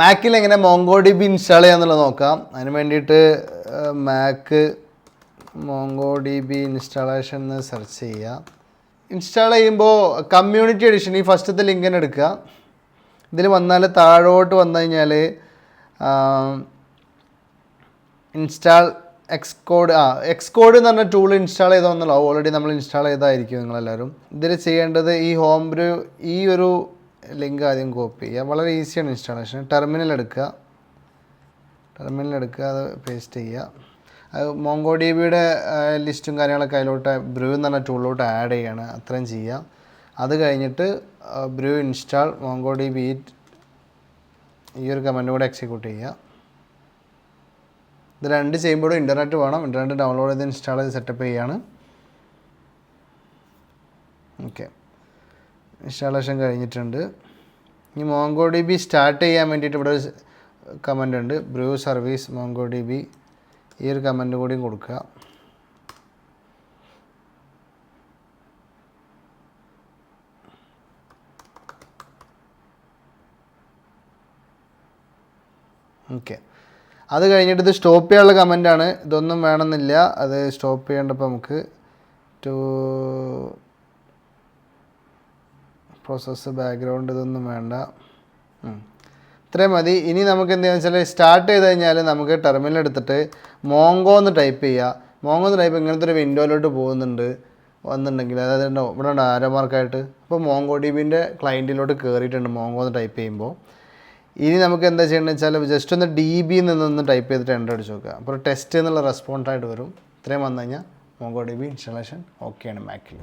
മാക്കിൽ എങ്ങനെ MongoDB install ചെയ്യാന്നുള്ളത് നോക്കാം. അതിന് വേണ്ടിയിട്ട് മാക്ക് MongoDB ഇൻസ്റ്റാളേഷൻ എന്ന് സെർച്ച് ചെയ്യുക. ഇൻസ്റ്റാൾ ചെയ്യുമ്പോൾ കമ്മ്യൂണിറ്റി എഡിഷൻ ഈ ഫസ്റ്റത്തെ ലിങ്ക് തന്നെ എടുക്കുക. ഇതിൽ വന്നാൽ താഴോട്ട് വന്നു കഴിഞ്ഞാൽ ഇൻസ്റ്റാൾ എക്സ്കോഡ് എന്ന് പറഞ്ഞ ടൂൾ ഇൻസ്റ്റാൾ ചെയ്തോന്നല്ലോ, ഓൾറെഡി നമ്മൾ ഇൻസ്റ്റാൾ ചെയ്തായിരിക്കും നിങ്ങളെല്ലാവരും. ഇതിൽ ചെയ്യേണ്ടത് ഈ ഹോം ബ്രൂ ഈ ഒരു ലിങ്ക് ആദ്യം കോപ്പി ചെയ്യുക. വളരെ ഈസിയാണ് ഇൻസ്റ്റാളേഷൻ. ടെർമിനൽ എടുക്കുക, അത് പേസ്റ്റ് ചെയ്യുക. അത് MongoDBയുടെ ലിസ്റ്റും കാര്യങ്ങളൊക്കെ അതിലോട്ട് ബ്രൂ എന്ന് പറഞ്ഞ ടൂളിലോട്ട് ആഡ് ചെയ്യാണ്. അത്രയും ചെയ്യുക. അത് കഴിഞ്ഞിട്ട് ബ്രൂ ഇൻസ്റ്റാൾ MongoDB ഈ ഒരു കമൻറ്റ് കൂടെ എക്സിക്യൂട്ട് ചെയ്യുക. ഇത് രണ്ട് ചെയ്യുമ്പോഴും ഇൻ്റർനെറ്റ് വേണം. ഇൻ്റർനെറ്റ് ഡൗൺലോഡ് ചെയ്ത് ഇൻസ്റ്റാൾ ചെയ്ത് സെറ്റപ്പ് ചെയ്യുകയാണ്. ഓക്കെ, ഇൻസ്റ്റാളേഷൻ കഴിഞ്ഞിട്ടുണ്ട്. ഇനി MongoDB സ്റ്റാർട്ട് ചെയ്യാൻ വേണ്ടിയിട്ട് ഇവിടെ ഒരു കമൻ്റ് ഉണ്ട്, ബ്രൂ സർവീസ് MongoDB. ഈ ഒരു കമൻറ്റ് കൂടിയും കൊടുക്കുക. ഓക്കെ, അത് കഴിഞ്ഞിട്ട് ഇത് സ്റ്റോപ്പ് ചെയ്യാനുള്ള കമൻറ്റാണ്. ഇതൊന്നും വേണമെന്നില്ല, അത് സ്റ്റോപ്പ് ചെയ്യേണ്ടപ്പോൾ നമുക്ക് പ്രോസസ്സ് ബാക്ക്ഗ്രൗണ്ട് ഇതൊന്നും വേണ്ട, ഇത്രയും മതി. ഇനി നമുക്ക് എന്താണെന്ന് വെച്ചാൽ സ്റ്റാർട്ട് ചെയ്ത് കഴിഞ്ഞാൽ നമുക്ക് ടെർമിനൽ എടുത്തിട്ട് മോങ്കോ എന്ന് ടൈപ്പ് ചെയ്യുക. മോങ്കോ എന്ന് ടൈപ്പ് ഇങ്ങനത്തെ ഒരു വിൻഡോയിലോട്ട് വന്നിട്ടുണ്ടെങ്കിൽ അതായത് ഇവിടെ ഉണ്ട് ആരോ മാർക്കായിട്ട്. അപ്പോൾ MongoDBൻ്റെ ക്ലയൻറ്റിലോട്ട് കയറിയിട്ടുണ്ട് മോങ്കോ എന്ന് ടൈപ്പ് ചെയ്യുമ്പോൾ. ഇനി നമുക്ക് എന്താ ചെയ്യേണ്ടത് വെച്ചാൽ ജസ്റ്റ് ഒന്ന് DB നിന്നൊന്ന് ടൈപ്പ് ചെയ്തിട്ട് എൻ്റർ അടിച്ച് നോക്കുക. അപ്പോൾ ടെസ്റ്റ് എന്നുള്ള റെസ്പോൺസായിട്ട് വരും. ഇത്രയും വന്നു കഴിഞ്ഞാൽ MongoDB ഇൻസ്റ്റാളേഷൻ ഓക്കെയാണ് മാക്കിൽ.